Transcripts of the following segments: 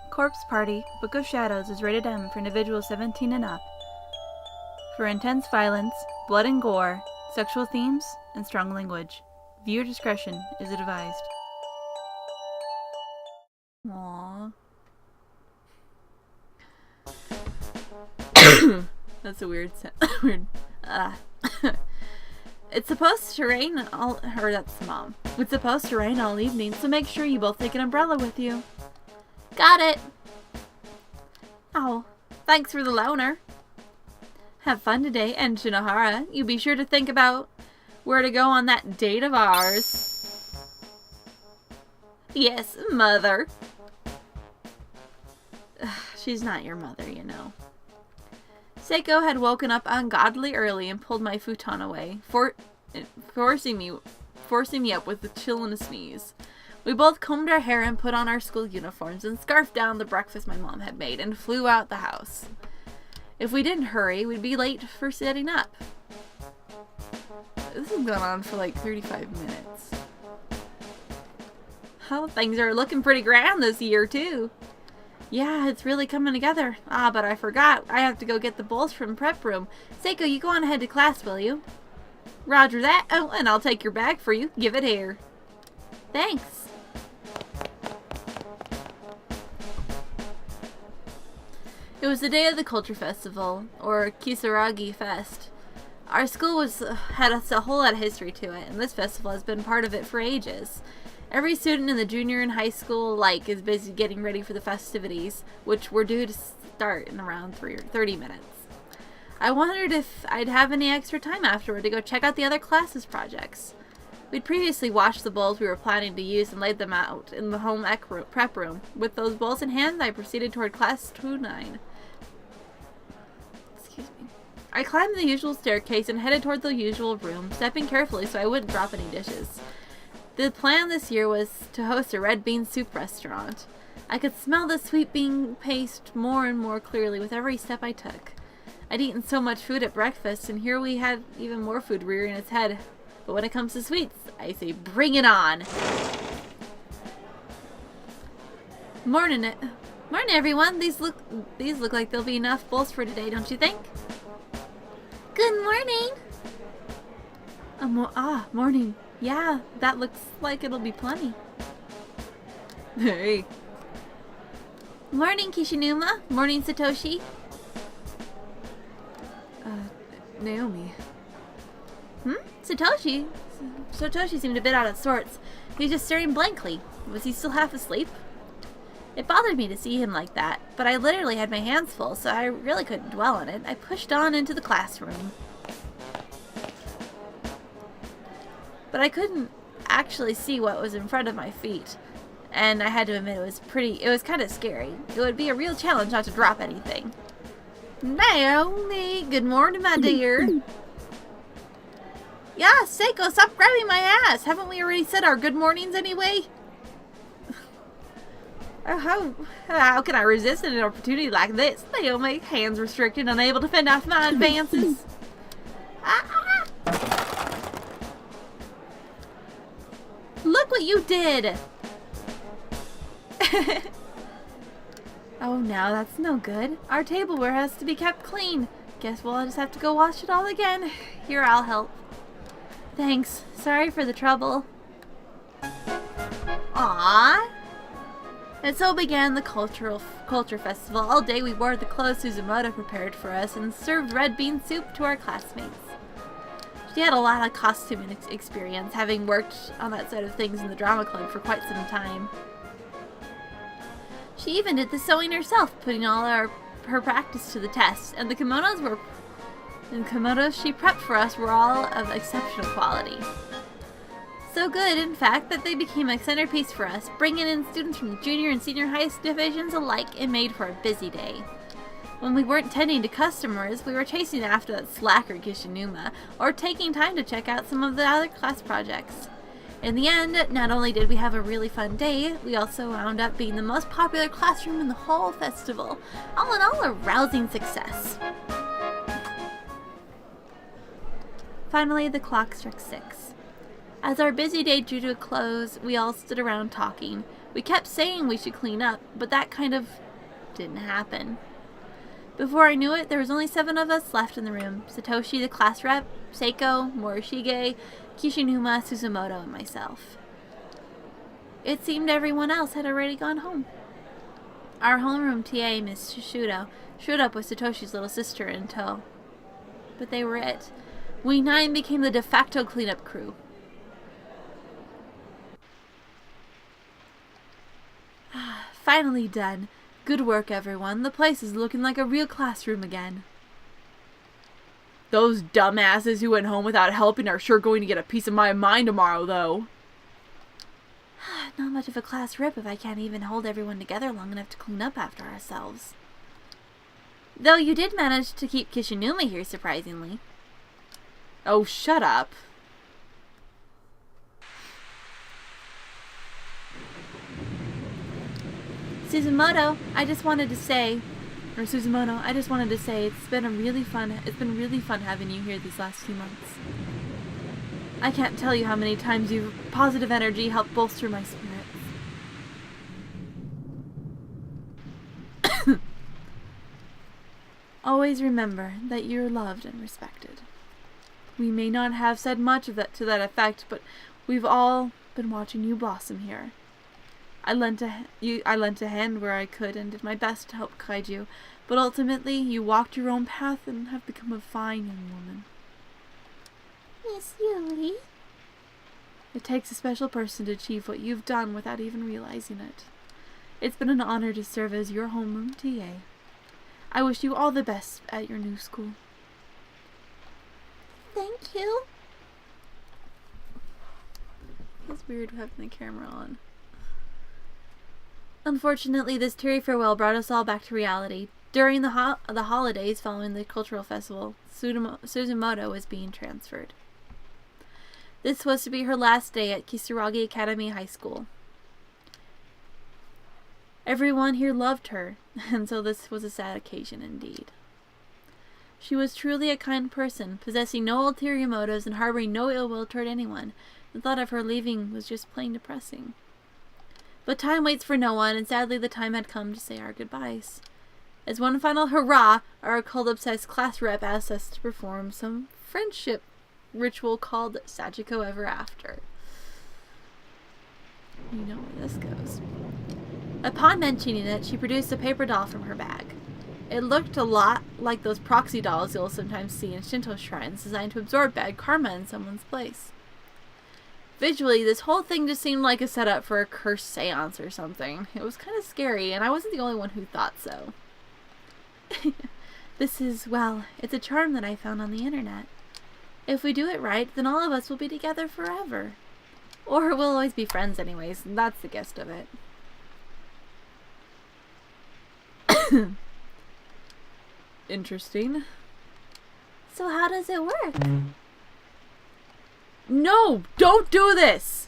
Corpse Party, Book of Shadows is rated M for individuals 17 and up. For intense violence, blood and gore, sexual themes, and strong language. Viewer discretion is advised. Aww. That's a weird It's supposed to rain that's Mom. It's supposed to rain all evening, so make sure you both take an umbrella with you. Got it! Oh, thanks for the loaner. Have fun today, and Shinohara, you be sure to think about where to go on that date of ours. Yes, mother. She's not your mother, you know. Seiko had woken up ungodly early and pulled my futon away, forcing me up with a chill and a sneeze. We both combed our hair and put on our school uniforms and scarfed down the breakfast my mom had made and flew out the house. If we didn't hurry, we'd be late for setting up. This has gone on for like 35 minutes. Oh, things are looking pretty grand this year, too. Yeah, it's really coming together. Ah, but I forgot. I have to go get the bowls from prep room. Seiko, you go on ahead to class, will you? Roger that. Oh, and I'll take your bag for you. Give it here. Thanks. It was the day of the Culture Festival, or Kisaragi Fest. Our school had a whole lot of history to it, and this festival has been part of it for ages. Every student in the junior and high school alike is busy getting ready for the festivities, which were due to start in around 30 minutes. I wondered if I'd have any extra time afterward to go check out the other classes' projects. We'd previously washed the bowls we were planning to use and laid them out in the home prep room. With those bowls in hand, I proceeded toward class 29. I climbed the usual staircase and headed toward the usual room, stepping carefully so I wouldn't drop any dishes. The plan this year was to host a red bean soup restaurant. I could smell the sweet bean paste more and more clearly with every step I took. I'd eaten so much food at breakfast, and here we had even more food rearing its head. But when it comes to sweets, I say bring it on! Morning everyone! These look like there'll be enough bowls for today, don't you think? Good morning! Morning. Yeah, that looks like it'll be plenty. Hey. Morning, Kishinuma. Morning, Satoshi. Naomi. Satoshi? Satoshi seemed a bit out of sorts. He was just staring blankly. Was he still half asleep? It bothered me to see him like that, but I literally had my hands full, so I really couldn't dwell on it. I pushed on into the classroom. But I couldn't actually see what was in front of my feet, and I had to admit it was kind of scary. It would be a real challenge not to drop anything. Naomi, good morning, my dear. Yeah, Seiko, stop grabbing my ass. Haven't we already said our good mornings anyway? How can I resist an opportunity like this? Naomi, hands restricted, unable to fend off my advances. Look what you did! Oh, now that's no good. Our tableware has to be kept clean. Guess we'll just have to go wash it all again. Here, I'll help. Thanks. Sorry for the trouble. Aww. And so began the Culture Festival. All day we wore the clothes Suzumoto prepared for us and served red bean soup to our classmates. She had a lot of costuming experience, having worked on that side of things in the drama club for quite some time. She even did the sewing herself, putting all her practice to the test, and the kimonos she prepped for us were all of exceptional quality. So good, in fact, that they became a centerpiece for us, bringing in students from the junior and senior high divisions alike and made for a busy day. When we weren't tending to customers, we were chasing after that slacker Kishinuma, or taking time to check out some of the other class projects. In the end, not only did we have a really fun day, we also wound up being the most popular classroom in the whole festival. All in all, a rousing success. Finally, the clock struck 6. As our busy day drew to a close, we all stood around talking. We kept saying we should clean up, but that kind of didn't happen. Before I knew it, there was only 7 of us left in the room. Satoshi, the class rep, Seiko, Morishige, Kishinuma, Suzumoto, and myself. It seemed everyone else had already gone home. Our homeroom TA, Miss Shishudo, showed up with Satoshi's little sister in tow. But they were it. We 9 became the de facto cleanup crew. Finally done. Good work, everyone. The place is looking like a real classroom again. Those dumbasses who went home without helping are sure going to get a piece of my mind tomorrow, though. Not much of a class rip if I can't even hold everyone together long enough to clean up after ourselves. Though you did manage to keep Kishinuma here, surprisingly. Oh, shut up. Suzumoto, I just wanted to say it's been really fun having you here these last few months. I can't tell you how many times your positive energy helped bolster my spirits. Always remember that you're loved and respected. We may not have said much of that to that effect, but we've all been watching you blossom here. I lent a hand where I could and did my best to help guide you, but ultimately you walked your own path and have become a fine young woman. Miss Yuli. It takes a special person to achieve what you've done without even realizing it. It's been an honor to serve as your homeroom TA. I wish you all the best at your new school. Thank you. It's weird having the camera on. Unfortunately, this teary farewell brought us all back to reality. During the holidays following the cultural festival, Suzumoto was being transferred. This was to be her last day at Kisaragi Academy High School. Everyone here loved her, and so this was a sad occasion indeed. She was truly a kind person, possessing no ulterior motives and harboring no ill will toward anyone. The thought of her leaving was just plain depressing. But time waits for no one, and sadly the time had come to say our goodbyes. As one final hurrah, our occult-obsessed class rep asked us to perform some friendship ritual called Sachiko Ever After. You know where this goes. Upon mentioning it, she produced a paper doll from her bag. It looked a lot like those proxy dolls you'll sometimes see in Shinto shrines designed to absorb bad karma in someone's place. Visually, this whole thing just seemed like a setup for a cursed seance or something. It was kind of scary, and I wasn't the only one who thought so. It's a charm that I found on the internet. If we do it right, then all of us will be together forever. Or we'll always be friends anyways, and that's the gist of it. Interesting. So how does it work? No! Don't do this!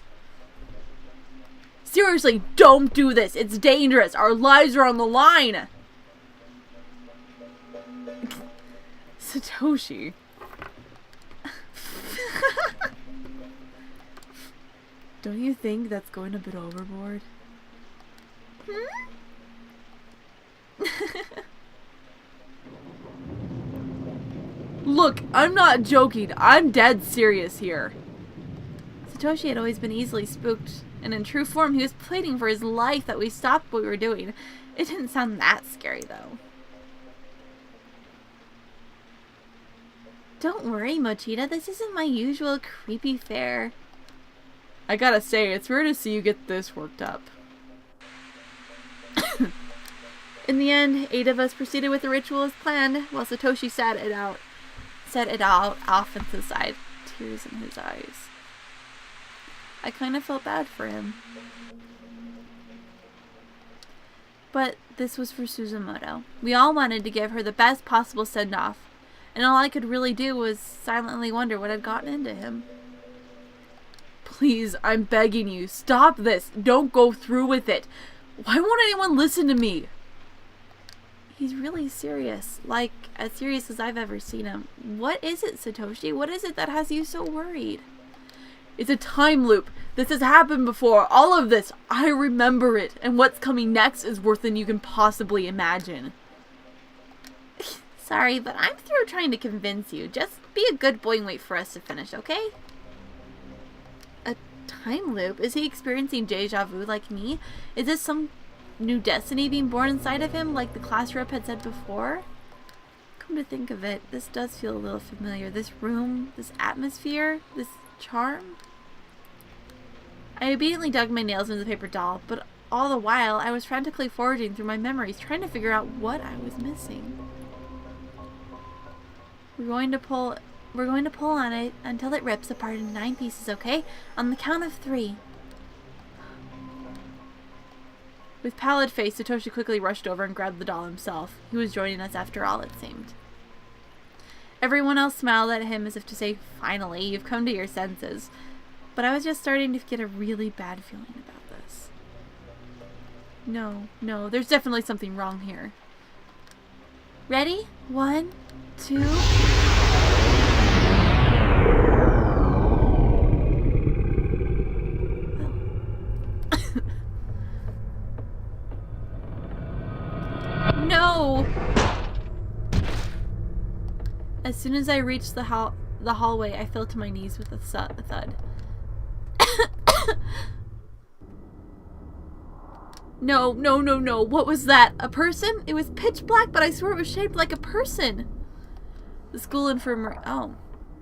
Seriously, don't do this! It's dangerous! Our lives are on the line! Satoshi. Don't you think that's going a bit overboard? Look, I'm not joking. I'm dead serious here. Satoshi had always been easily spooked, and in true form, he was pleading for his life that we stop what we were doing. It didn't sound that scary, though. Don't worry, Mochita. This isn't my usual creepy fare. I gotta say, it's rare to see you get this worked up. In the end, 8 of us proceeded with the ritual as planned, while Satoshi sat it out off into the side, tears in his eyes. I kind of felt bad for him. But this was for Suzumoto. We all wanted to give her the best possible send-off, and all I could really do was silently wonder what had gotten into him. Please, I'm begging you, stop this. Don't go through with it. Why won't anyone listen to me? He's really serious. Like, as serious as I've ever seen him. What is it, Satoshi? What is it that has you so worried? It's a time loop. This has happened before. All of this. I remember it. And what's coming next is worse than you can possibly imagine. Sorry, but I'm through trying to convince you. Just be a good boy and wait for us to finish, okay? A time loop? Is he experiencing deja vu like me? Is this some new destiny being born inside of him like the class rep had said before? Come to think of it, this does feel a little familiar. This room, this atmosphere, this charm. I obediently dug my nails into the paper doll, but all the while I was frantically foraging through my memories, trying to figure out what I was missing. We're going to pull on it until it rips apart in 9 pieces, okay? On the count of 3. With pallid face, Satoshi quickly rushed over and grabbed the doll himself. He was joining us after all, it seemed. Everyone else smiled at him as if to say, finally, you've come to your senses. But I was just starting to get a really bad feeling about this. No, there's definitely something wrong here. Ready? 1, 2... No! As soon as I reached the hallway, I fell to my knees with a thud. No. What was that? A person? It was pitch black, but I swear it was shaped like a person. The school infirmary. Oh.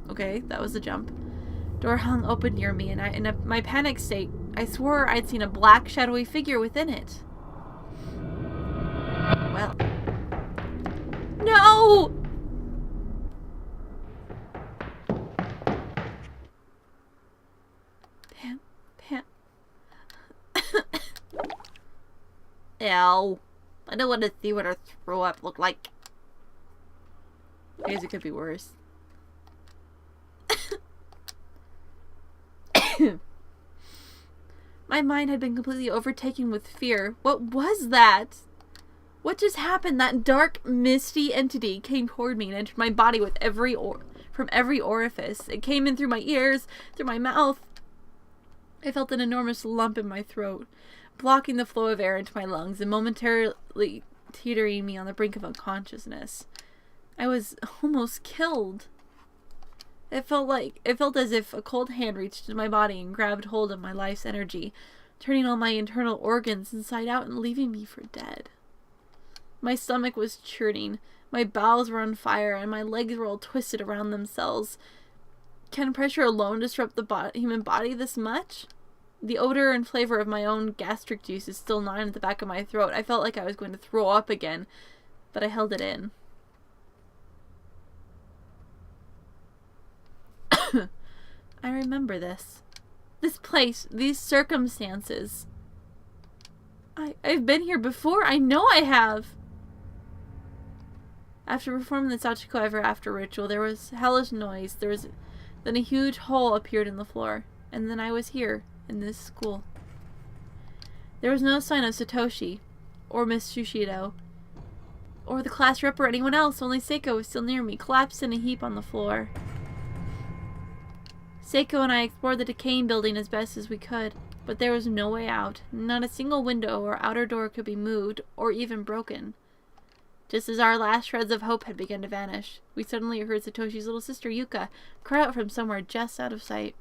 Okay, that was a jump. Door hung open near me, and in my panic state, I swore I'd seen a black, shadowy figure within it. Well. No! Pam. Ew. I don't want to see what her throw up looked like. I guess it could be worse. My mind had been completely overtaken with fear. What was that? What just happened? That dark, misty entity came toward me and entered my body with from every orifice. It came in through my ears, through my mouth. I felt an enormous lump in my throat, blocking the flow of air into my lungs and momentarily teetering me on the brink of unconsciousness. I was almost killed. It felt as if a cold hand reached into my body and grabbed hold of my life's energy, turning all my internal organs inside out and leaving me for dead. My stomach was churning, my bowels were on fire, and my legs were all twisted around themselves. Can pressure alone disrupt the human body this much? The odor and flavor of my own gastric juice is still gnawing at the back of my throat. I felt like I was going to throw up again, but I held it in. I remember this. This place, these circumstances. I've been here before. I know I have. After performing the Sachiko Ever After ritual, there was hellish noise. Then a huge hole appeared in the floor. And then I was here, in this school. There was no sign of Satoshi, or Miss Shushido, or the class rep or anyone else. Only Seiko was still near me, collapsed in a heap on the floor. Seiko and I explored the decaying building as best as we could, but there was no way out. Not a single window or outer door could be moved, or even broken. Just as our last shreds of hope had begun to vanish, we suddenly heard Satoshi's little sister Yuka cry out from somewhere just out of sight.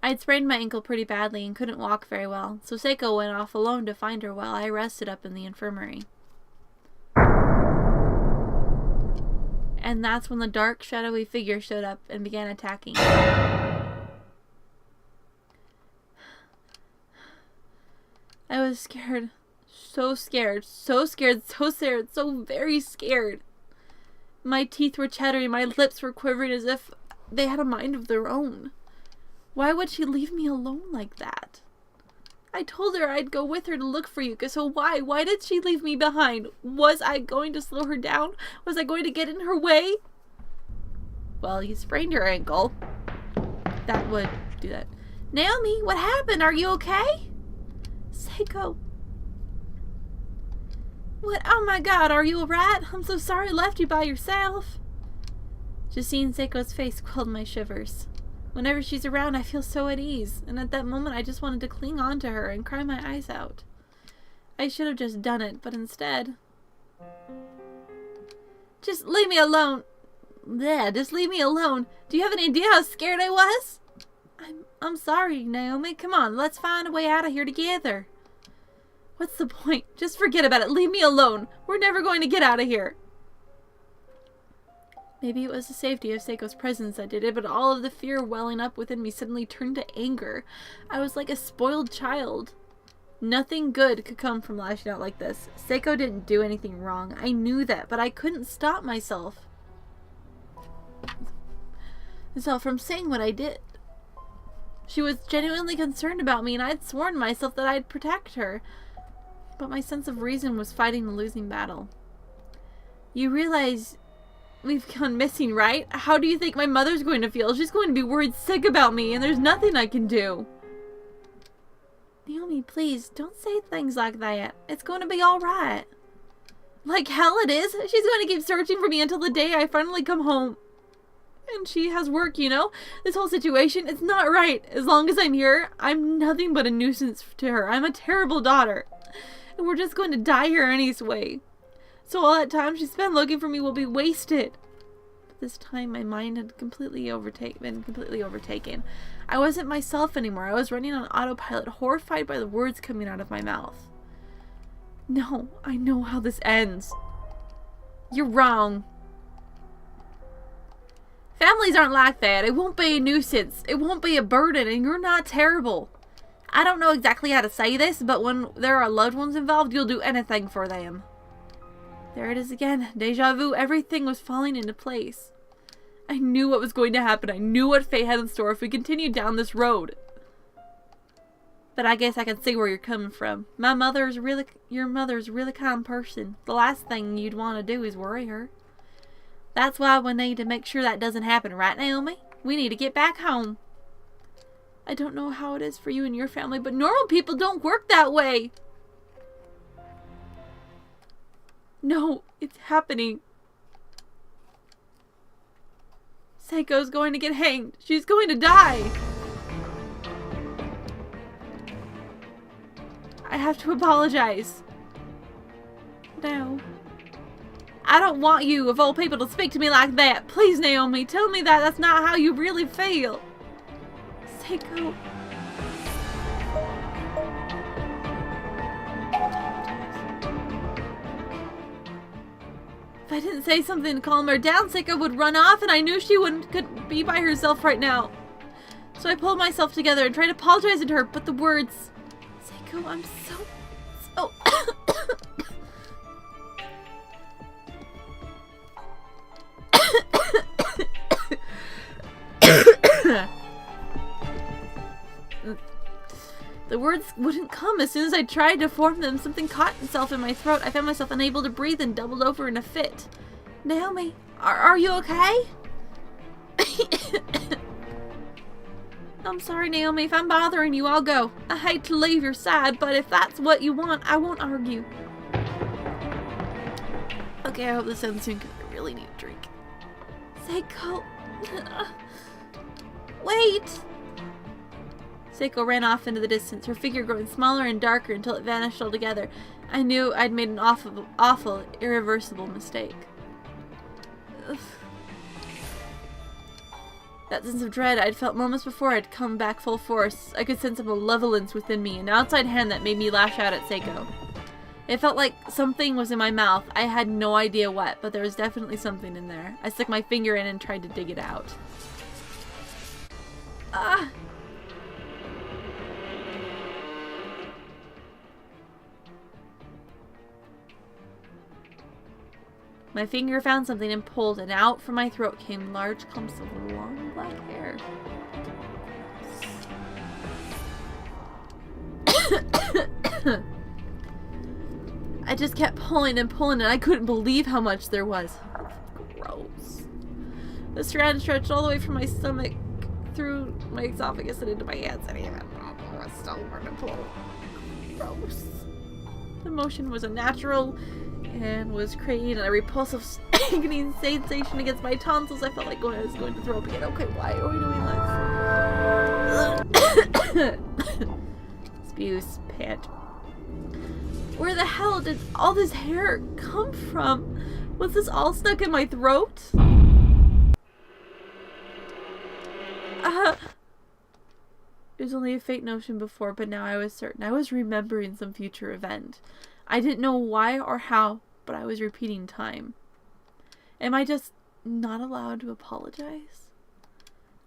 I had sprained my ankle pretty badly and couldn't walk very well, so Seiko went off alone to find her while I rested up in the infirmary. And that's when the dark, shadowy figure showed up and began attacking. I was scared. So scared. So very scared. My teeth were chattering, my lips were quivering as if they had a mind of their own. Why would she leave me alone like that? I told her I'd go with her to look for Yuka, so why? Why did she leave me behind? Was I going to slow her down? Was I going to get in her way? Well, you sprained your ankle. That would do that. Naomi, what happened? Are you okay? Seiko. What? Oh my god, are you alright? I'm so sorry I left you by yourself. Just seeing Seiko's face quelled my shivers. Whenever she's around, I feel so at ease, and at that moment I just wanted to cling on to her and cry my eyes out. I should have just done it, but instead... Just leave me alone. Bleh, just leave me alone. Do you have any idea how scared I was? I'm sorry, Naomi. Come on, let's find a way out of here together. What's the point? Just forget about it. Leave me alone. We're never going to get out of here. Maybe it was the safety of Seiko's presence that did it, but all of the fear welling up within me suddenly turned to anger. I was like a spoiled child. Nothing good could come from lashing out like this. Seiko didn't do anything wrong. I knew that, but I couldn't stop myself from saying what I did. She was genuinely concerned about me, and I'd sworn myself that I'd protect her. But my sense of reason was fighting the losing battle. You realize we've gone missing, right? How do you think my mother's going to feel? She's going to be worried sick about me, and there's nothing I can do. Naomi, please, don't say things like that. It's going to be alright. Like hell it is. She's going to keep searching for me until the day I finally come home. And she has work, you know? This whole situation, it's not right. As long as I'm here, I'm nothing but a nuisance to her. I'm a terrible daughter. And we're just going to die here anyway. So all that time she spent looking for me will be wasted. But this time my mind had been completely overtaken. I wasn't myself anymore. I was running on autopilot, horrified by the words coming out of my mouth. No, I know how this ends. You're wrong. Families aren't like that. It won't be a nuisance. It won't be a burden, and you're not terrible. I don't know exactly how to say this, but when there are loved ones involved, you'll do anything for them. There it is again. Deja vu. Everything was falling into place. I knew what was going to happen. I knew what fate had in store if we continued down this road. But I guess I can see where you're coming from. Your mother's a really kind person. The last thing you'd want to do is worry her. That's why we need to make sure that doesn't happen, right, Naomi? We need to get back home. I don't know how it is for you and your family, but normal people don't work that way. No, it's happening. Seiko's going to get hanged. She's going to die. I have to apologize. No. I don't want you, of all people, to speak to me like that. Please, Naomi, tell me that that's not how you really feel. Seiko. If I didn't say something to calm her down, Seiko would run off, and I knew she couldn't be by herself right now. So I pulled myself together and tried apologizing to her, but the words... Seiko, I'm so... The words wouldn't come. As soon as I tried to form them, something caught itself in my throat. I found myself unable to breathe and doubled over in a fit. Naomi, are you okay? I'm sorry, Naomi. If I'm bothering you, I'll go. I hate to leave your side, but if that's what you want, I won't argue. Okay, I hope this ends soon because I really need a drink. Seiko. Wait! Seiko ran off into the distance, her figure growing smaller and darker until it vanished altogether. I knew I'd made an awful, irreversible mistake. Ugh. That sense of dread I'd felt moments before had come back full force. I could sense a malevolence within me, an outside hand that made me lash out at Seiko. It felt like something was in my mouth. I had no idea what, but there was definitely something in there. I stuck my finger in and tried to dig it out. Ah! My finger found something and pulled, and out from my throat came large clumps of long black hair. I just kept pulling and pulling, and I couldn't believe how much there was. Gross. The strand stretched all the way from my stomach through my esophagus and into my hands, and even was still hard to pull. Gross. The motion was unnatural. and was creating a repulsive stinging sensation against my tonsils. I felt like I was going to throw up again. Okay, why are we doing this? Spews, pant. Where the hell did all this hair come from? Was this all stuck in my throat? It was only a faint notion before, but now I was certain. I was remembering some future event. I didn't know why or how, but I was repeating time. Am I just not allowed to apologize?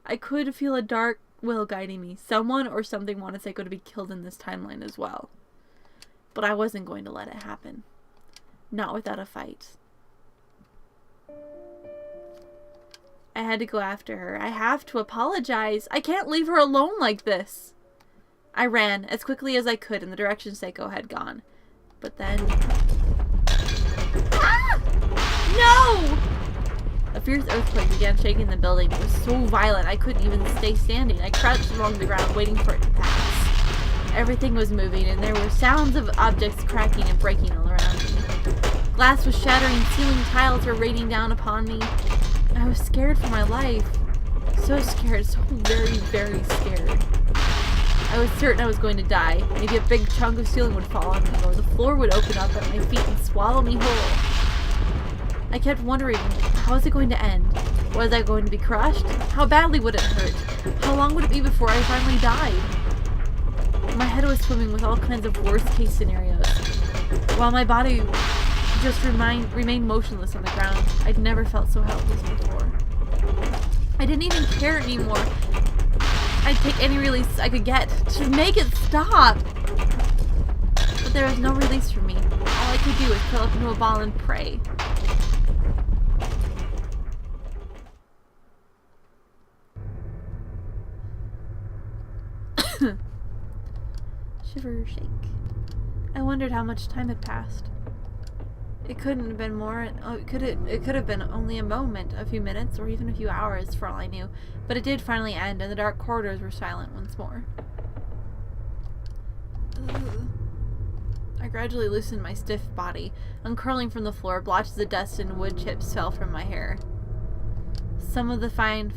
I could feel a dark will guiding me. Someone or something wanted Seiko to be killed in this timeline as well. But I wasn't going to let it happen. Not without a fight. I had to go after her. I have to apologize. I can't leave her alone like this. I ran as quickly as I could in the direction Seiko had gone. But then... Ah! No! A fierce earthquake began shaking the building. It was so violent I couldn't even stay standing. I crouched along the ground waiting for it to pass. Everything was moving and there were sounds of objects cracking and breaking all around me. Glass was shattering, ceiling tiles were raining down upon me. I was scared for my life. So scared, so very, very scared. I was certain I was going to die. Maybe a big chunk of ceiling would fall on me, or the floor would open up at my feet and swallow me whole. I kept wondering, how was it going to end? Was I going to be crushed? How badly would it hurt? How long would it be before I finally died? My head was swimming with all kinds of worst-case scenarios, while my body just remained motionless on the ground. I'd never felt so helpless before. I didn't even care anymore. I'd take any release I could get. Just make it stop! But there was no release for me. All I could do was curl up into a ball and pray. Shiver, shake. I wondered how much time had passed. It couldn't have been more. It could have been only a moment, a few minutes, or even a few hours, for all I knew. But it did finally end, and the dark corridors were silent once more. Ugh. I gradually loosened my stiff body, uncurling from the floor. Blotches of dust and wood chips fell from my hair. Some of the fine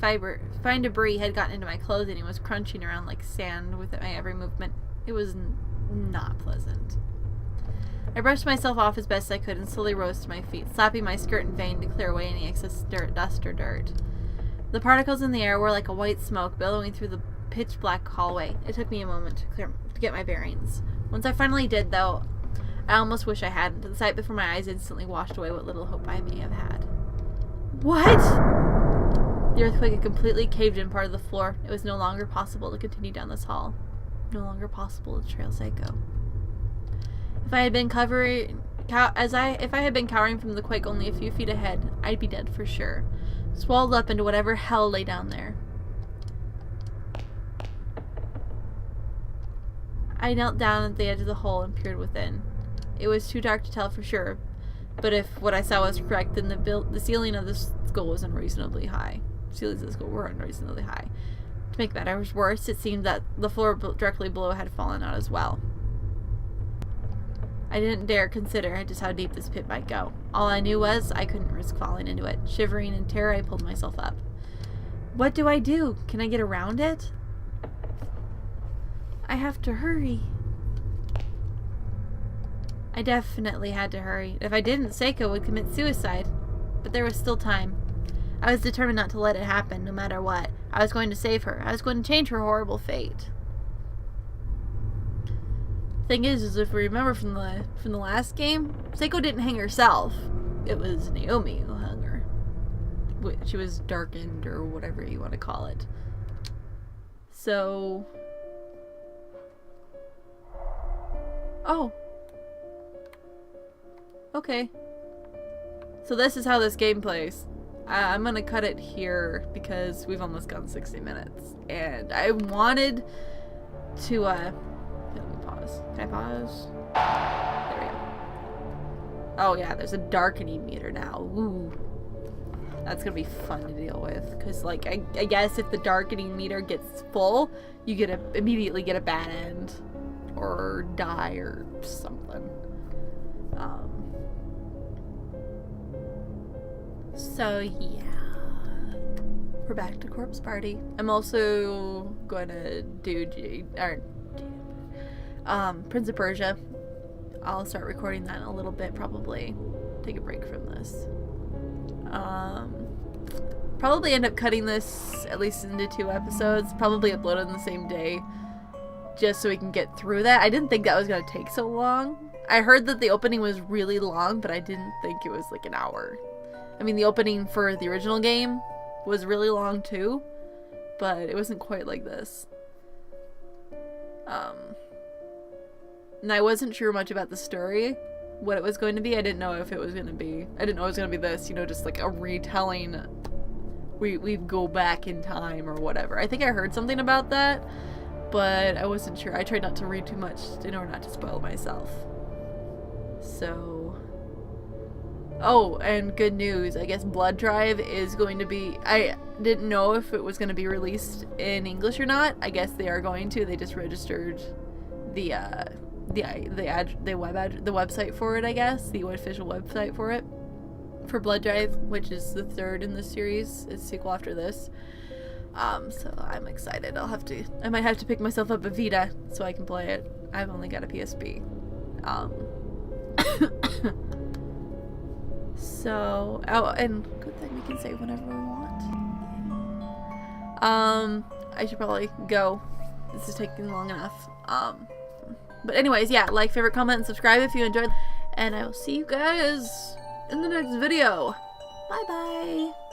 debris had gotten into my clothing and was crunching around like sand with my every movement. It was not pleasant. I brushed myself off as best I could and slowly rose to my feet, slapping my skirt in vain to clear away any excess dust or dirt. The particles in the air were like a white smoke billowing through the pitch-black hallway. It took me a moment to get my bearings. Once I finally did, though, I almost wish I hadn't. The sight before my eyes instantly washed away what little hope I may have had. What? The earthquake had completely caved in part of the floor. It was no longer possible to continue down this hall. No longer possible to trail Seiko. If I had been cowering from the quake only a few feet ahead, I'd be dead for sure, swallowed up into whatever hell lay down there. I knelt down at the edge of the hole and peered within. It was too dark to tell for sure, but if what I saw was correct, then the ceiling of the school was unreasonably high. Ceilings of the school were unreasonably high. To make matters worse, it seemed that the floor directly below had fallen out as well. I didn't dare consider just how deep this pit might go. All I knew was I couldn't risk falling into it. Shivering in terror, I pulled myself up. What do I do? Can I get around it? I have to hurry. I definitely had to hurry. If I didn't, Seiko would commit suicide. But there was still time. I was determined not to let it happen, no matter what. I was going to save her. I was going to change her horrible fate. Thing is if we remember from the last game, Seiko didn't hang herself. It was Naomi who hung her. She was darkened, or whatever you want to call it. So... Oh. Okay. So this is how this game plays. I'm gonna cut it here because we've almost gone 60 minutes. And I wanted to, let me pause. Can I pause? There we go. Oh yeah, there's a darkening meter now. Ooh. That's gonna be fun to deal with. Because, like, I guess if the darkening meter gets full, you immediately get a bad end. Or die or something. So yeah, we're back to Corpse Party. I'm also going to do Prince of Persia. I'll start recording that in a little bit, probably. Take a break from this. Probably end up cutting this at least into 2 episodes. Probably upload it on the same day, just so we can get through that. I didn't think that was going to take so long. I heard that the opening was really long, but I didn't think it was like an hour. I mean, the opening for the original game was really long too, but it wasn't quite like this. And I wasn't sure much about the story, what it was going to be. I didn't know if it was going to be, I didn't know it was going to be this, you know, just like a retelling. We go back in time or whatever. I think I heard something about that, but I wasn't sure. I tried not to read too much in order not to spoil myself. So, oh, and good news. I guess Blood Drive is going to be, I didn't know if it was going to be released in English or not. I guess they are going to. They just registered the website for it, I guess. The official website for it. For Blood Drive, which is the 3rd in the series. It's a sequel after this. So I'm excited. I might have to pick myself up a Vita so I can play it. I've only got a PSP. So, oh, and good thing we can save whenever we want. I should probably go. This is taking long enough. But anyways, yeah, like, favorite, comment, and subscribe if you enjoyed. And I will see you guys in the next video. Bye bye.